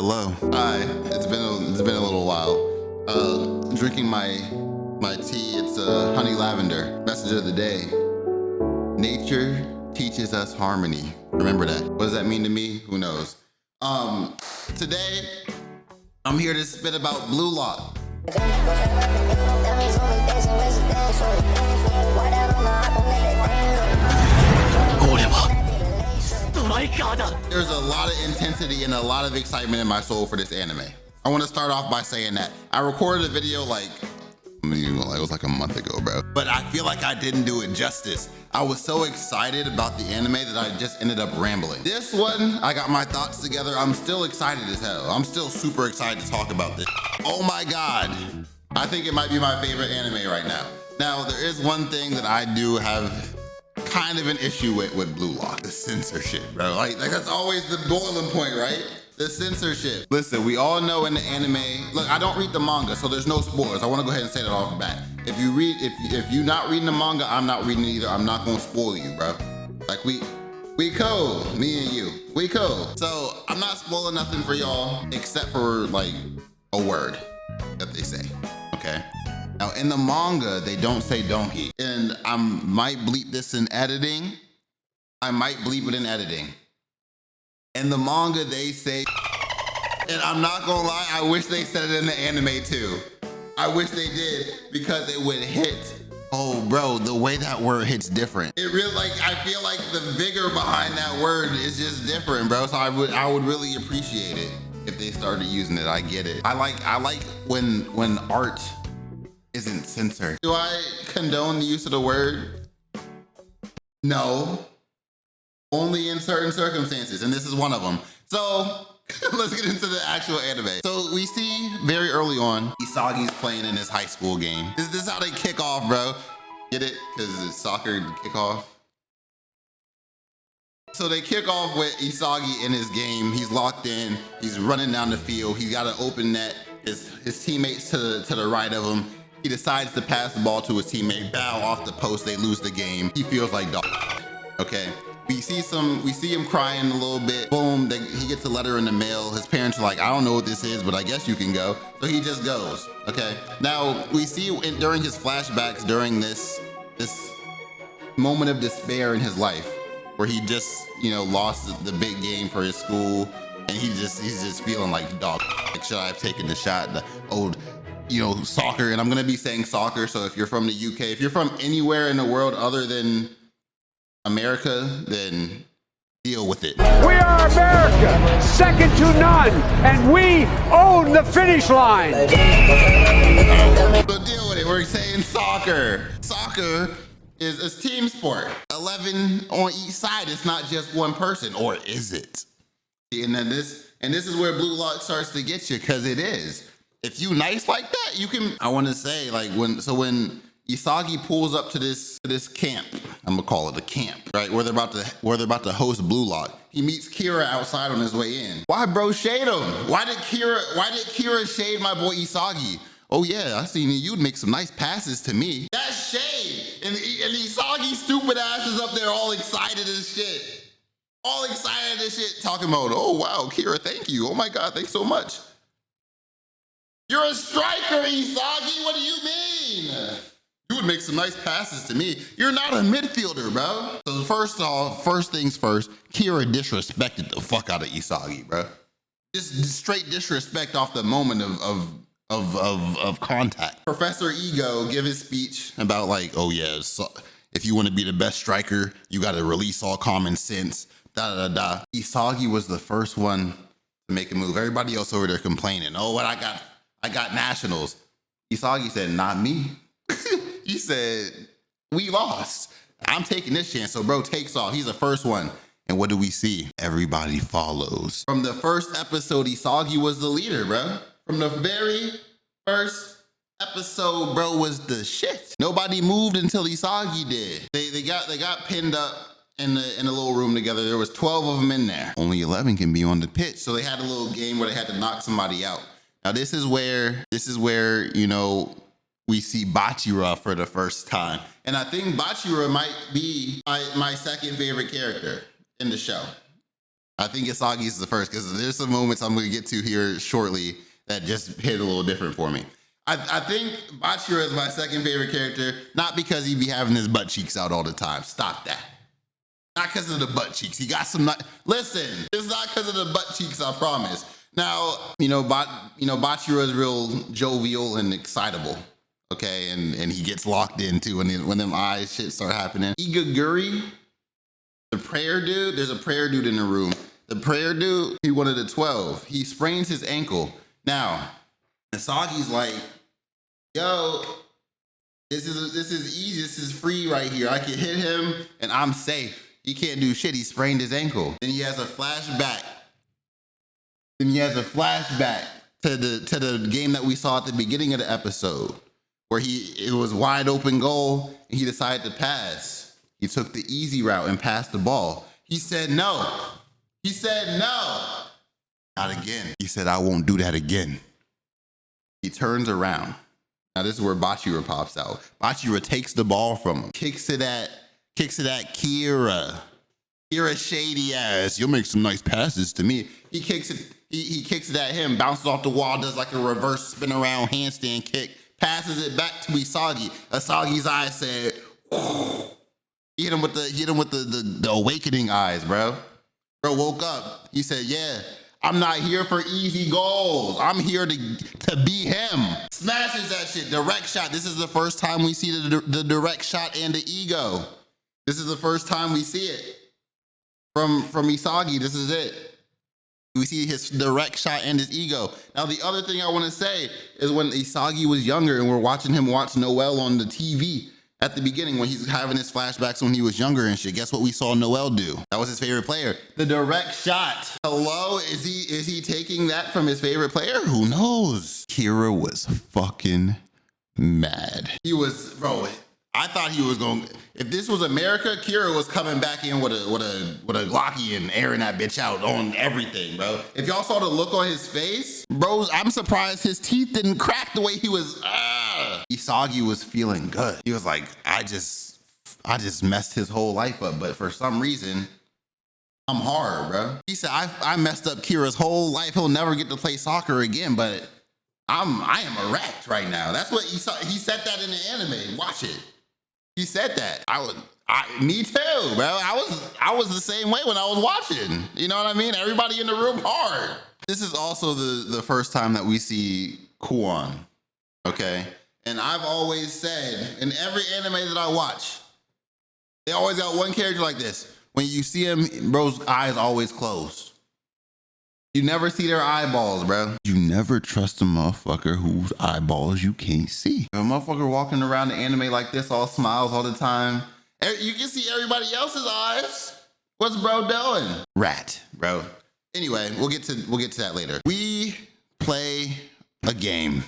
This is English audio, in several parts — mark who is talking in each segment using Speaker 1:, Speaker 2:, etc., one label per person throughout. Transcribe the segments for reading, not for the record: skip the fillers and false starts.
Speaker 1: Hello. Hi. It's been a little while. Drinking my tea. It's honey lavender. Message of the day. Nature teaches us harmony. Remember that. What does that mean to me? Who knows? Today I'm here to spit about Bluelock. There's a lot of intensity and a lot of excitement in my soul for this anime. I want to start off by saying that I recorded a video it was like a month ago, bro. But I feel like I didn't do it justice. I was so excited about the anime that I just ended up rambling. This one, I got my thoughts together. I'm still excited as hell. I'm still super excited to talk about this. Oh my God. I think it might be my favorite anime right now. Now, there is one thing that I do have kind of an issue with Bluelock, the censorship, bro. Like that's always the boiling point, right? The censorship. Listen, we all know in the anime, look, I don't read the manga, so there's no spoilers. I want to go ahead and say that off the bat. If you're not reading the manga, I'm not reading it either. I'm not gonna spoil you, bro. Like we cool, me and you, we cool. So I'm not spoiling nothing for y'all except for like a word that they say, okay? Now in the manga, they don't say donkey. And I might bleep this in editing. I might bleep it in editing. In the manga, they say, and I'm not gonna lie, I wish they said it in the anime too. I wish they did because it would hit. Oh bro, the way that word hits different. It really, I feel like the vigor behind that word is just different, bro. So I would really appreciate it if they started using it. I get it. I like when art isn't censored. Do I condone the use of the word? No. Only in certain circumstances, and this is one of them. So let's get into the actual anime. So we see very early on, Isagi's playing in his high school game. This is how they kick off, bro. Get it? Because it's soccer to kick off. So they kick off with Isagi in his game. He's locked in. He's running down the field. He's got an open net. His teammates to the right of him. He decides to pass the ball to his teammate. Bow off the post. They lose the game. He feels like dog. Okay. We see him crying a little bit. Boom, he gets a letter in the mail. His parents are like, I don't know what this is, but I guess you can go. So he just goes, okay? Now, we see during his flashbacks, during this moment of despair in his life, where he just, lost the big game for his school, and he's just feeling like, dog, like, should I have taken the shot? The old, soccer, and I'm gonna be saying soccer, so if you're from the UK, if you're from anywhere in the world other than America, then deal with it.
Speaker 2: We are America, second to none, and we own the finish line.
Speaker 1: So deal with it. We're saying soccer. Soccer is a team sport. 11 on each side. It's not just one person, or is it? And then this is where Bluelock starts to get you, because it is. If you nice like that, you can. I want to say when Isagi pulls up to this camp, I'm gonna call it a camp, right? Where they're about to host Bluelock. He meets Kira outside on his way in. Why bro shade him? Why did Kira shade my boy Isagi? Oh yeah, I seen you'd make some nice passes to me. That's shade. And Isagi stupid ass is up there all excited as shit. All excited as shit, talking about, oh wow, Kira, thank you. Oh my God, thanks so much. You're a striker, Isagi, what do you mean? You would make some nice passes to me. You're not a midfielder, bro. So first things first, Kira disrespected the fuck out of Isagi, bro. Just straight disrespect off the moment of contact. Professor Ego give his speech about oh yeah, so if you want to be the best striker, you got to release all common sense. Isagi was the first one to make a move. Everybody else over there complaining. Oh, what I got nationals. Isagi said, not me. He said, we lost. I'm taking this chance. So bro takes off. He's the first one. And what do we see? Everybody follows. From the first episode, Isagi was the leader, bro. From the very first episode, bro was the shit. Nobody moved until Isagi did. They got pinned up in a little room together. There was 12 of them in there. Only 11 can be on the pitch. So they had a little game where they had to knock somebody out. Now this is where we see Bachira for the first time. And I think Bachira might be my second favorite character in the show. I think Isagi is the first because there's some moments I'm going to get to here shortly that just hit a little different for me. I think Bachira is my second favorite character, not because he be having his butt cheeks out all the time. Stop that. Not because of the butt cheeks. He got some. Listen, it's not because of the butt cheeks. I promise. Now, Bachira is real jovial and excitable. Okay, and he gets locked in too when them eyes shit start happening. Igaguri, the prayer dude. There's a prayer dude in the room. The prayer dude, he wanted a 12. He sprains his ankle. Now, Isagi's like, yo, this is easy. This is free right here. I can hit him and I'm safe. He can't do shit. He sprained his ankle. Then he has a flashback. To the game that we saw at the beginning of the episode, where it was wide open goal and he decided to pass. He took the easy route and passed the ball. He said no. Not again. He said, I won't do that again. He turns around. Now this is where Bachira pops out. Bachira takes the ball from him, kicks it at Kira. Kira shady ass. You'll make some nice passes to me. He kicks it at him, bounces off the wall, does like a reverse spin around handstand kick, passes it back to Isagi. Isagi's eyes said, he hit him with the awakening eyes, bro. Bro woke up. He said, yeah, I'm not here for easy goals. I'm here to be him. Smashes that shit. Direct shot. This is the first time we see the direct shot and the ego. This is the first time we see it from Isagi. This is it. We see his direct shot and his ego. Now, the other thing I want to say is when Isagi was younger and we're watching him watch Noel on the TV at the beginning when he's having his flashbacks when he was younger and shit. Guess what we saw Noel do? That was his favorite player. The direct shot. Hello? Is he taking that from his favorite player? Who knows? Kira was fucking mad. He was, bro, I thought he was going, if this was America, Kira was coming back in with a Glocky and airing that bitch out on everything, bro. If y'all saw the look on his face, bro, I'm surprised his teeth didn't crack the way he was. Isagi was feeling good. He was like, I just messed his whole life up, but for some reason, I'm hard, bro. He said, I messed up Kira's whole life. He'll never get to play soccer again, but I am erect right now. That's what he said that in the anime. Watch it. He said that. Me too, bro. I was the same way when I was watching. You know what I mean? Everybody in the room hard. This is also the first time that we see Kuon, okay? And I've always said, in every anime that I watch, they always got one character like this. When you see him, bro's eyes always closed. You never see their eyeballs, bro. You never trust a motherfucker whose eyeballs you can't see. A motherfucker walking around the anime like this, all smiles all the time. You can see everybody else's eyes. What's bro doing? Rat, bro. Anyway, we'll get to that later. We play a game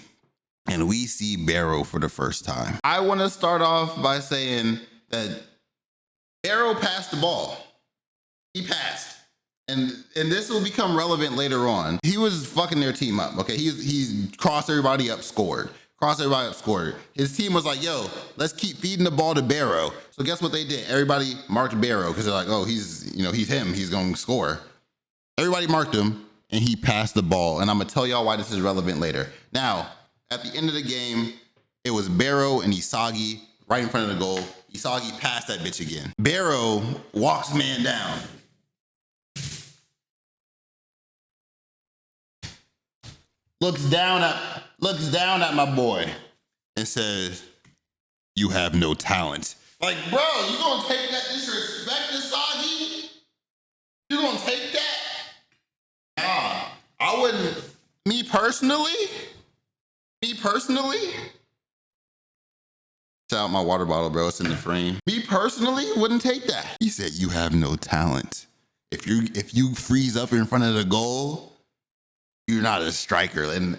Speaker 1: and we see Barrow for the first time. I want to start off by saying that Barrow passed the ball. He passed. And this will become relevant later on. He was fucking their team up, okay? He's crossed everybody up, scored. His team was like, yo, let's keep feeding the ball to Barrow. So guess what they did? Everybody marked Barrow because they're like, oh, he's him. He's going to score. Everybody marked him, and he passed the ball. And I'm going to tell y'all why this is relevant later. Now, at the end of the game, it was Barrow and Isagi right in front of the goal. Isagi passed that bitch again. Barrow walks man down. Looks down at my boy and says, you have no talent. Like, bro, you gonna take that disrespect, Isagi? You gonna take that? I wouldn't, me personally, shout out my water bottle, bro, it's in the frame. Me personally wouldn't take that. He said, you have no talent. If you freeze up in front of the goal, you're not a striker. And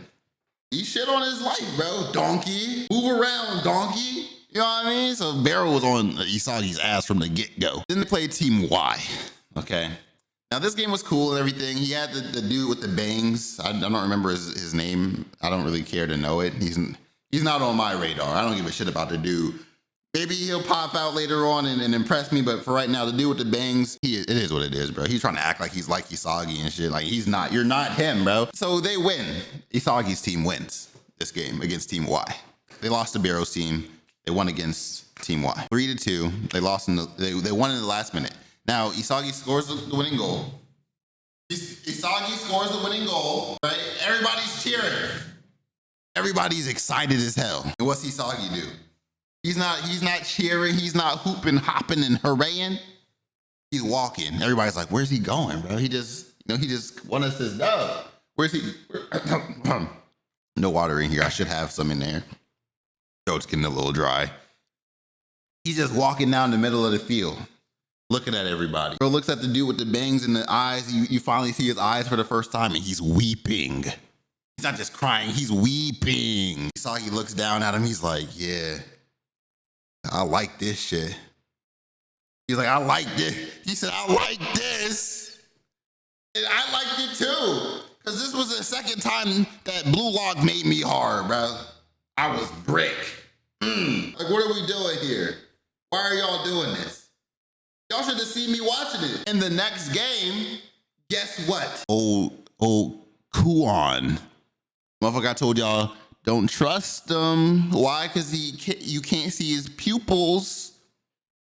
Speaker 1: he shit on his life, bro. Donkey. Move around, donkey. You know what I mean? So Barrow was on Isagi's ass from the get-go. Then they played Team Y, okay? Now this game was cool and everything. He had the dude with the bangs. I don't remember his name. I don't really care to know it. He's not on my radar. I don't give a shit about the dude. Maybe he'll pop out later on and impress me, but for right now, the dude with the bangs, it is what it is, bro. He's trying to act like he's like Isagi and shit. Like, he's not. You're not him, bro. So they win. Isagi's team wins this game against Team Y. They lost to Barrow's team. They won against Team Y. 3-2. They lost they won in the last minute. Now, Isagi scores the winning goal. Isagi scores the winning goal, right? Everybody's cheering. Everybody's excited as hell. And what's Isagi do? He's not cheering. He's not hooping, hopping, and hooraying. He's walking. Everybody's like, where's he going, bro? He just won us this dub. Where's he? No water in here. I should have some in there. Throat's getting a little dry. He's just walking down the middle of the field, looking at everybody. Bro looks at the dude with the bangs in the eyes. You finally see his eyes for the first time, and he's weeping. He's not just crying. He's weeping. Isagi looks down at him. He's like, yeah. I like this shit. He's like, I like this. He said, I like this. And I liked it too. Because this was the second time that Bluelock made me hard, bro. I was brick. Like, what are we doing here? Why are y'all doing this? Y'all should have seen me watching it. In the next game, guess what? Old Kuon. Motherfucker, I told y'all, don't trust him. Why? Because you can't see his pupils.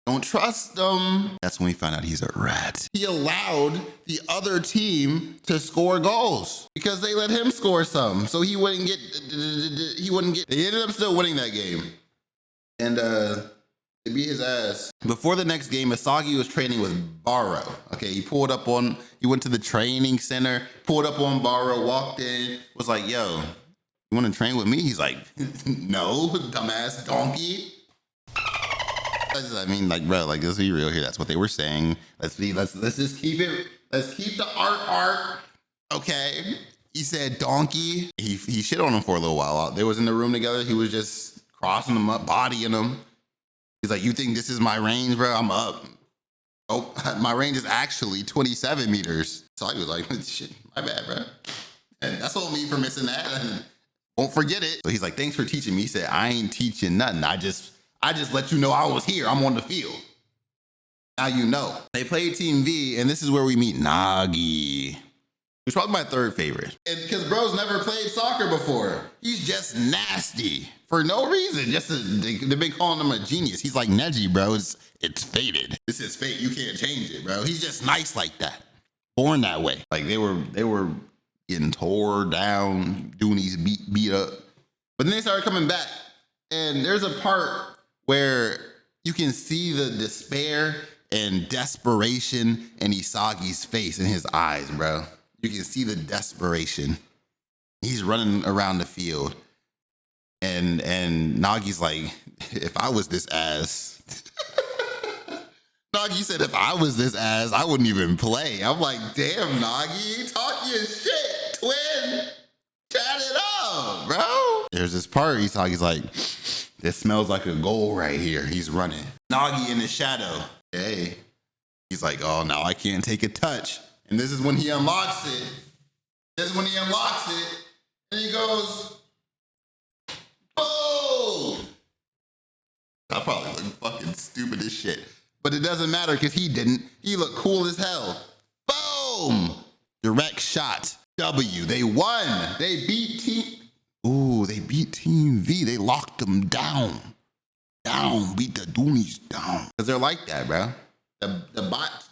Speaker 1: Don't trust him. That's when we found out he's a rat. He allowed the other team to score goals because they let him score some. So he wouldn't get. They ended up still winning that game. And they beat his ass. Before the next game, Isagi was training with Barrow. Okay, he went to the training center, pulled up on Barrow, walked in, was like, yo, you want to train with me? He's like, no, dumbass donkey. I mean, like, bro, like, let's be real here. That's what they were saying. Let's just keep it. Let's keep the art. Okay. He said donkey. He shit on him for a little while. They was in the room together. He was just crossing them up, bodying them. He's like, you think this is my range, bro? I'm up. Oh, my range is actually 27 meters. So I was like, shit, my bad, bro. And that's on me for missing that. And won't forget it. So he's like, thanks for teaching me. He said, I ain't teaching nothing. I just let you know I was here. I'm on the field. Now you know. They played Team V, and this is where we meet Nagi. He's probably my third favorite. And because bro's never played soccer before. He's just nasty for no reason. They've been calling him a genius. He's like Neji, bro. It's fated. This is fate. You can't change it, bro. He's just nice like that. Born that way. Like they were getting tore down, doing these beat up. But then they started coming back. And there's a part where you can see the despair and desperation in Isagi's face and his eyes, bro. You can see the desperation. He's running around the field. And Nagi's like, if I was this ass. Nagi said, if I was this ass, I wouldn't even play. I'm like, damn, Nagi, talk your shit, twin. Chat it up, bro. There's this part, Isagi's like, this smells like a goal right here. He's running. Nagi in the shadow. Hey. He's like, oh, now I can't take a touch. And this is when he unlocks it. And he goes, boom! I probably look fucking stupid as shit. But it doesn't matter because he didn't. He looked cool as hell. Boom! Direct shot. W. They won. They beat Team V. They locked them down. Beat the Doonies down. Because they're like that, bro. The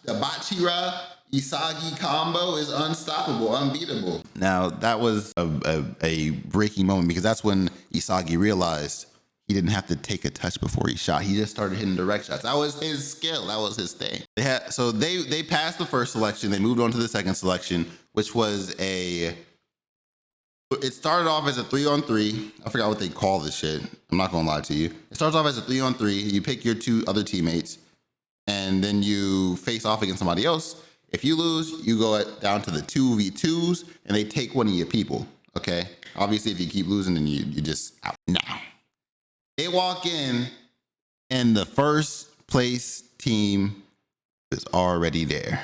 Speaker 1: Bachira Isagi combo is unstoppable, unbeatable. Now, that was a breaking moment because that's when Isagi realized he didn't have to take a touch before he shot. He just started hitting direct shots. That was his skill. That was his thing. They passed the first selection. They moved on to the second selection, which was it started off as a 3-on-3. I forgot what they call this shit. I'm not gonna lie to you. It starts off as a 3-on-3. You pick your two other teammates, and then you face off against somebody else. If you lose, you go down to the 2v2s, and they take one of your people, okay? Obviously, if you keep losing, then you just out. Now, they walk in, and the first place team is already there.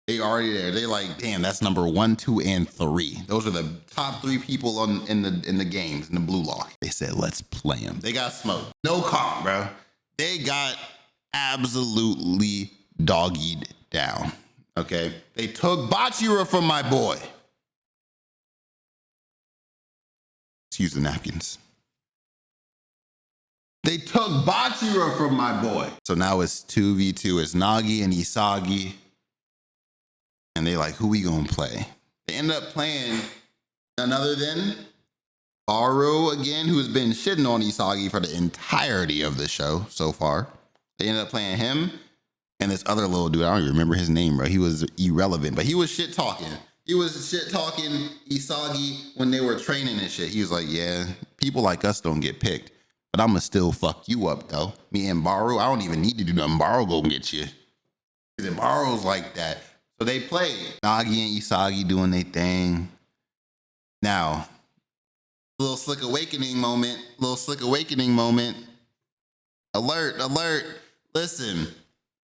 Speaker 1: They already there. They like, damn, that's number 1, 2, and 3. Those are the top 3 people in the games, in the Bluelock. They said, let's play them. They got smoked. No comp, bro. They got absolutely doggied down, okay? They took Bachira from my boy. Excuse the napkins. They took Bachira from my boy. So now it's 2v2. It's Nagi and Isagi. And they like, who we gonna play? They end up playing none other than Baru again, who's been shitting on Isagi for the entirety of the show so far. They ended up playing him and this other little dude. I don't even remember his name, bro. He was irrelevant, but he was shit talking. He was shit talking Isagi when they were training and shit. He was like, yeah, people like us don't get picked, but I'ma still fuck you up though. Me and Baru, I don't even need to do nothing. Baru go get you. Because Baru's like that. So they played Nagi and Isagi doing their thing. Now, little slick awakening moment. Alert, alert. Listen,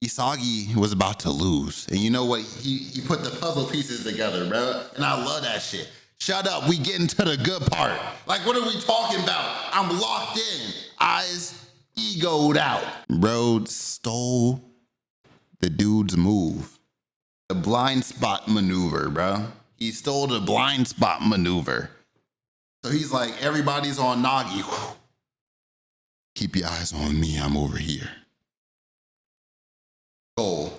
Speaker 1: Isagi was about to lose. And you know what? He put the puzzle pieces together, bro. And I love that shit. Shut up, we getting to the good part. Like, what are we talking about? I'm locked in. Eyes egoed out. Bro stole the dude's move. The blind spot maneuver, bro. He stole the blind spot maneuver. So he's like, everybody's on Nagi. Keep your eyes on me, I'm over here. Goal,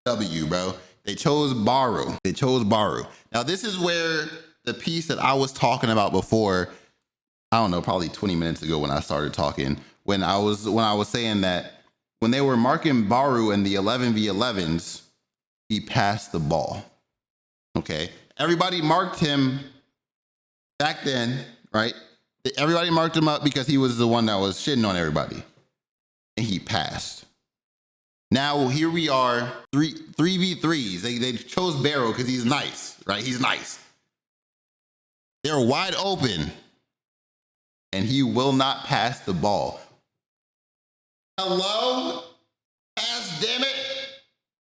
Speaker 1: W, bro. They chose Baru. Now this is where the piece that I was talking about before, I don't know, probably 20 minutes ago when I started talking, when I was saying that when they were marking Baru in the 11v11s, he passed the ball. Okay. Everybody marked him back then, right? Everybody marked him up because he was the one that was shitting on everybody. And he passed. Now here we are, 3v3s. They chose Barrow because he's nice, right? He's nice. They're wide open. And he will not pass the ball. Hello? Pass, damn it.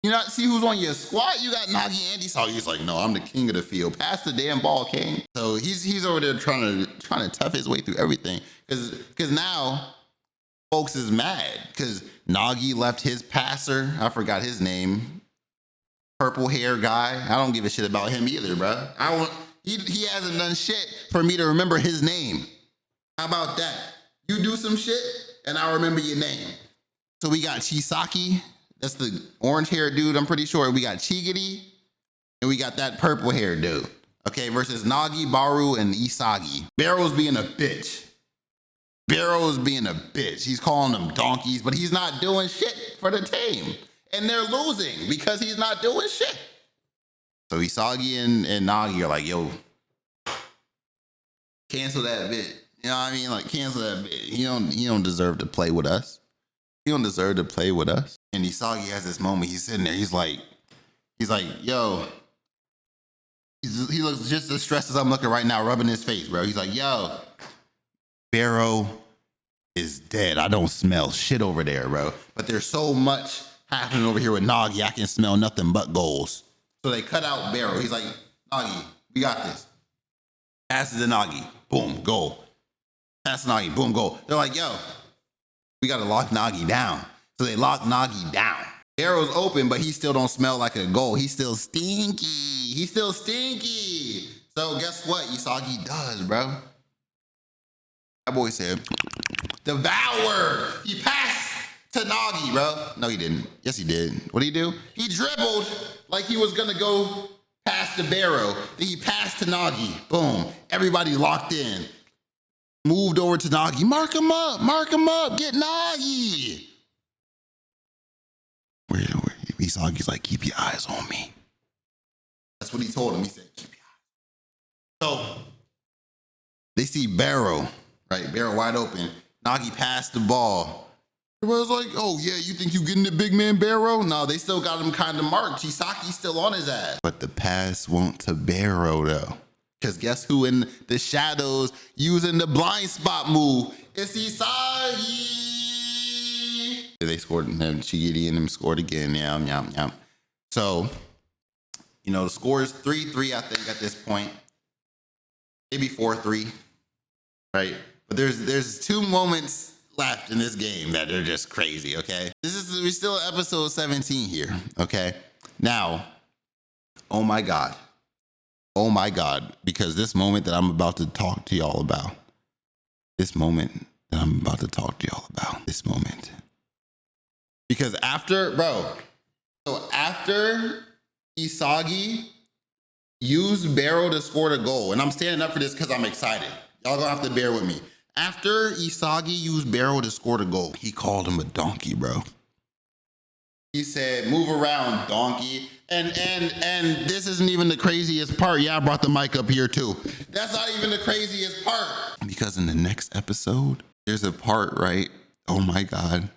Speaker 1: You not see who's on your squad? You got Nagi and Isagi. He's like, no, I'm the king of the field. Pass the damn ball, king. So he's over there trying to tough his way through everything. Cause now folks is mad because Nagi left his passer. I forgot his name. Purple hair guy. I don't give a shit about him either, bro. He hasn't done shit for me to remember his name. How about that? You do some shit and I'll remember your name. So we got Chisaki. That's the orange haired dude, I'm pretty sure. We got Chigiri, and we got that purple haired dude. Okay, versus Nagi, Baru, and Isagi. Barrow's being a bitch. He's calling them donkeys, but he's not doing shit for the team. And they're losing because he's not doing shit. So Isagi and Nagi are like, yo, cancel that bit. You know what I mean? Like, cancel that bit. He don't deserve to play with us. He don't deserve to play with us. And Isagi has this moment. He's sitting there. He's like, yo. He looks just as stressed as I'm looking right now, rubbing his face, bro. He's like, yo, Barrow is dead. I don't smell shit over there, bro. But there's so much happening over here with Nagi. I can smell nothing but goals. So they cut out Barrow. He's like, Nagi, we got this. Passes to Nagi. Boom, goal. Pass to Nagi. Boom, goal. They're like, yo, we got to lock Nagi down. So they lock Nagi down. Barrow's open, but he still don't smell like a goal. He's still stinky. So guess what Isagi does, bro? That boy said, devour. He passed to Nagi, bro. No, he didn't. Yes, he did. What did he do? He dribbled like he was going to go past the Barrow. Then he passed to Nagi. Boom. Everybody locked in. Moved over to Nagi. Mark him up. Get Nagi. Where Isagi's like, keep your eyes on me. That's what he told him. He said, keep your eyes. So they see Barrow, right? Barrow wide open. Nagi passed the ball. Everybody's like, oh yeah, you think you getting the big man Barrow? No, they still got him kind of marked. Chisaki's still on his ass. But the pass won't to Barrow though. Because guess who in the shadows using the blind spot move? It's Isagi. They scored, and Chigiri and them scored again. Yum. So, you know, the score is 3-3, I think, at this point. Maybe 4-3, right? But there's two moments left in this game that are just crazy, okay? We're still at episode 17 here, okay? Now, oh my God, because this moment that I'm about to talk to y'all about, this moment, because after Isagi used Barrow to score the goal, and I'm standing up for this because I'm excited. Y'all gonna have to bear with me. After Isagi used Barrow to score the goal, he called him a donkey, bro. He said, "Move around, donkey." And this isn't even the craziest part. Yeah, I brought the mic up here too. That's not even the craziest part. Because in the next episode, there's a part, right? Oh my God.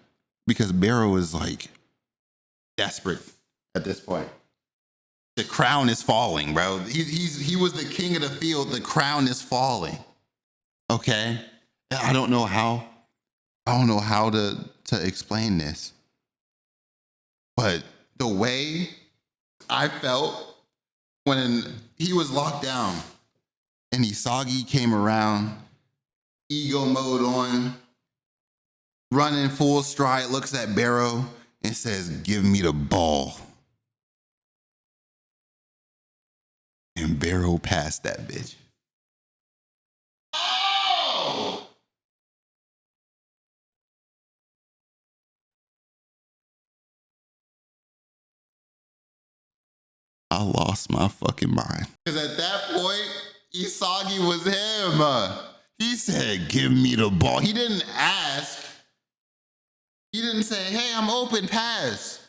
Speaker 1: Because Barrow is like desperate at this point. The crown is falling, bro. He was the king of the field. The crown is falling. Okay? I don't know how to explain this. But the way I felt when he was locked down and Isagi came around, ego mode on, running full stride, looks at Barrow and says, "Give me the ball." And Barrow passed that bitch. Oh! I lost my fucking mind. Because at that point, Isagi was him. He said, "Give me the ball." He didn't ask. He didn't say, "Hey, I'm open, pass."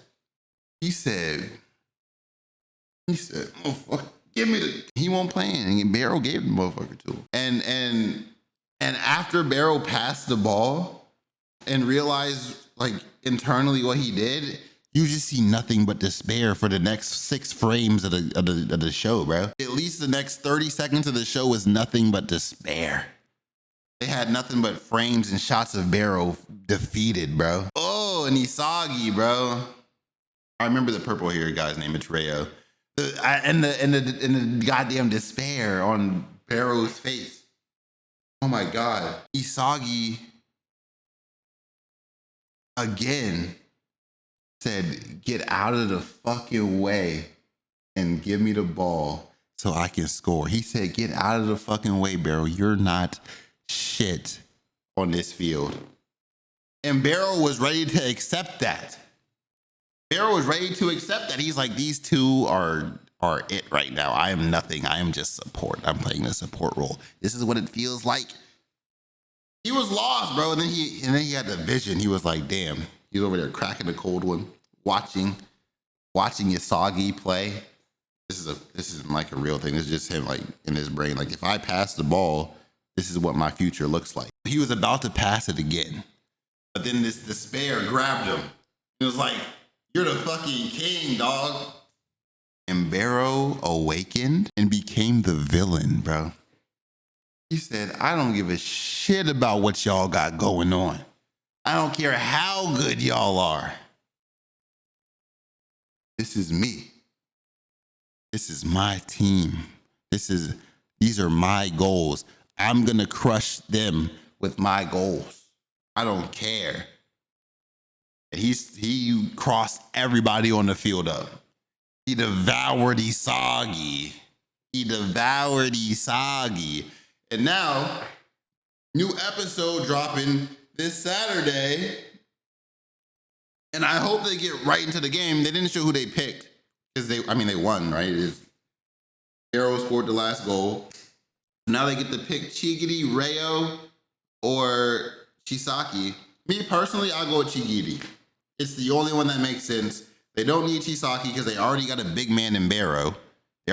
Speaker 1: He said, "Motherfucker, give me the." He won't play it, and Barrow gave the motherfucker to him. And after Barrow passed the ball and realized like internally what he did, you just see nothing but despair for the next 6 frames of the show, bro. At least the next 30 seconds of the show was nothing but despair. They had nothing but frames and shots of Barrow defeated, bro. Oh, and Isagi, bro. I remember the purple hair guy's name. It's Rayo. And the goddamn despair on Barrow's face. Oh my God. Isagi again said, "Get out of the fucking way and give me the ball so I can score." He said, "Get out of the fucking way, Barrow. You're not shit on this field." And Barrow was ready to accept that. He's like, "These two are it right now. I am nothing. I am just support. I'm playing the support role. This is what it feels like." He was lost, bro. And then he had the vision. He was like, damn. He's over there cracking a cold one, watching Isagi play. This isn't like a real thing. This is just him like in his brain. Like, if I pass the ball, this is what my future looks like. He was about to pass it again. But then this despair grabbed him. It was like, "You're the fucking king, dog." And Barrow awakened and became the villain, bro. He said, "I don't give a shit about what y'all got going on. I don't care how good y'all are. This is me. This is my team. These are my goals. I'm gonna crush them with my goals. I don't care." And he crossed everybody on the field up. He devoured Isagi. And now, new episode dropping this Saturday. And I hope they get right into the game. They didn't show who they picked. Because they won, right? Barrow scored the last goal. Now they get to pick Chigiri, Rayo, or Chisaki. Me personally, I'll go with Chigiri. It's the only one that makes sense. They don't need Chisaki because they already got a big man in Barrow. They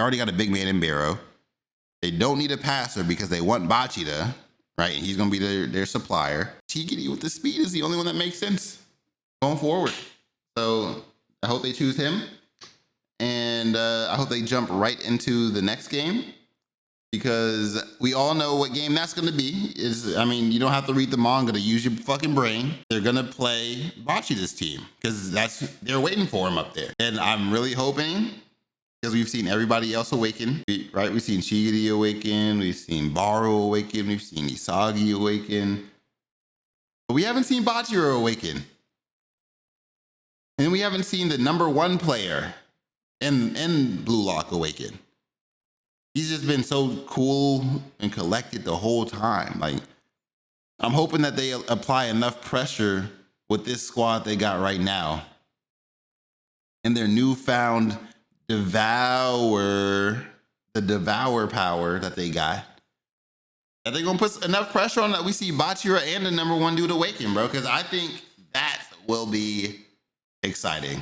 Speaker 1: don't need a passer because they want Bachida, right? And he's going to be their supplier. Chigiri with the speed is the only one that makes sense going forward. So I hope they choose him. And I hope they jump right into the next game, because we all know what game that's going to be. You don't have to read the manga to use your fucking brain. They're going to play Bachida's team because they're waiting for him up there. And I'm really hoping, because we've seen everybody else awaken, right? We've seen Chigiri awaken. We've seen Barrow awaken. We've seen Isagi awaken. But we haven't seen Bachiro awaken. And we haven't seen the #1 player in Bluelock awaken. He's just been so cool and collected the whole time. Like, I'm hoping that they apply enough pressure with this squad they got right now and their newfound devour power that they got. That they're gonna put enough pressure on that we see Bachira and the #1 dude awaken, bro. Because I think that will be exciting.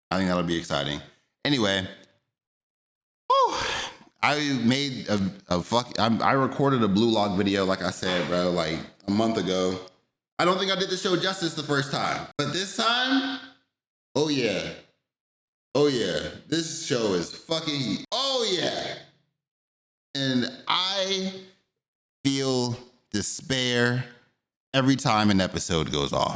Speaker 1: I think that'll be exciting. Anyway, I made I recorded a Bluelock video, like I said, bro, like a month ago. I don't think I did the show justice the first time, but this time, oh yeah. Oh yeah, this show is fucking heat. Oh yeah. And I feel despair every time an episode goes off.